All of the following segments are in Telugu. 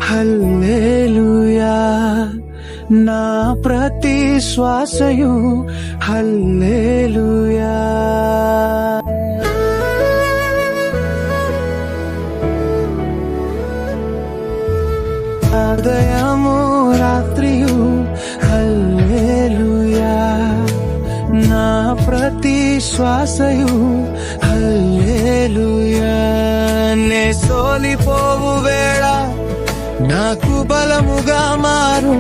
హల్లెలూయా. నా ప్రతి శ్వాసయు హల్లెలూయా. ఉదయము రాత్రియు హల్లెలూయా. నా ప్రతి శ్వాసయు హల్లెలూయా. నే సోలిపోవు వేళ నాకు బలముగా మారు,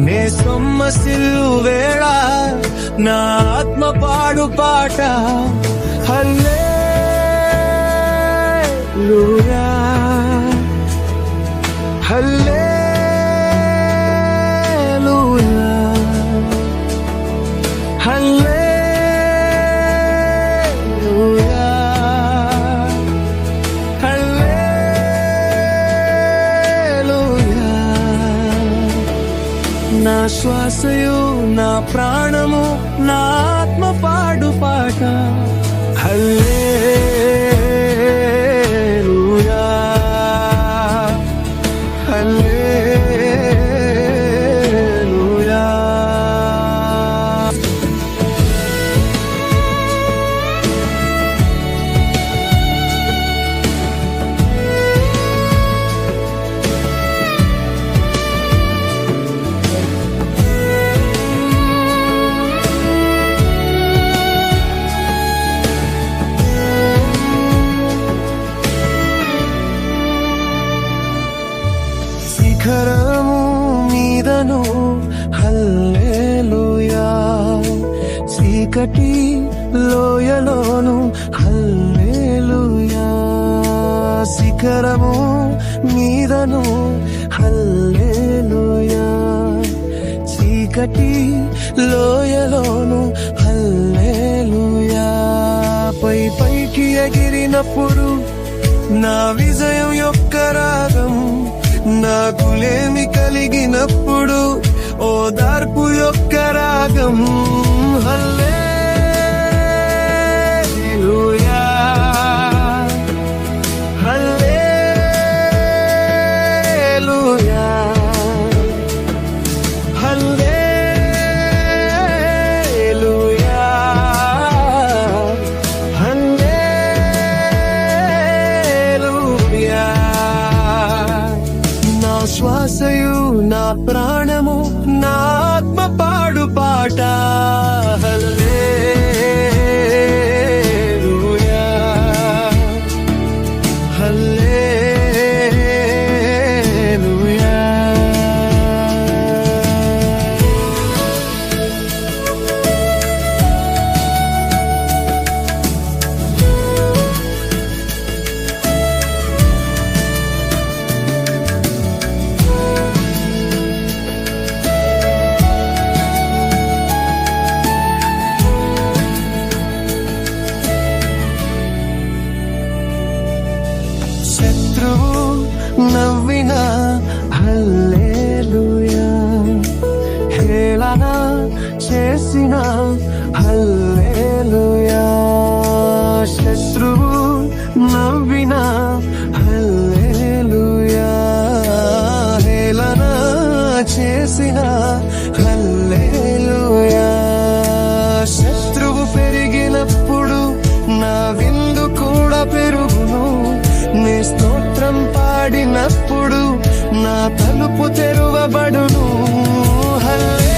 నే సొమ్మసిల్లు వేళ నా ఆత్మ పాడు పాట హల్లెలూయా. హల్లెలూయా. హల్లెలూయా. హల్లెలూయా. నా శ్వాసయు నా ప్రాణము నా ఆత్మ పాడు పాట హల్లెలూయా. హల్లెలూయా. శిఖరము మీదను హల్లెలూయా. చీకటి లోయలోను హల్లెలూయా. శిఖరము మీదను హల్లెలూయా. చీకటి లోయలోను హల్లెలూయా. పైకి ఎగిరినప్పుడు నా విజయం యొక్క రాగం, నాకులేమి కలిగినప్పుడు ఓదార్పు యొక్క రాగం హల్లెలూయా. హల్లెలూయా. హల్లెలూయా. హల్లెలూయా. నా శ్వాసయు నా ప్రాణము నా ఆత్మ పాడు పాట హల్లెలూయా. హల్లెలూయా. శత్రువు నవ్విన హల్లెలూయా. హేళన చేసిన హల్లెలూయా. శత్రువు నవ్విన హల్లెలూయా. హేళన చేసిన హల్లెలూయా. శత్రువు పెరిగినప్పుడు నా విందు కూడా పెరుగును, నీ స్తోత్రం పాడినప్పుడు నా తలుపు తెరువబడును హల్లెలూయా.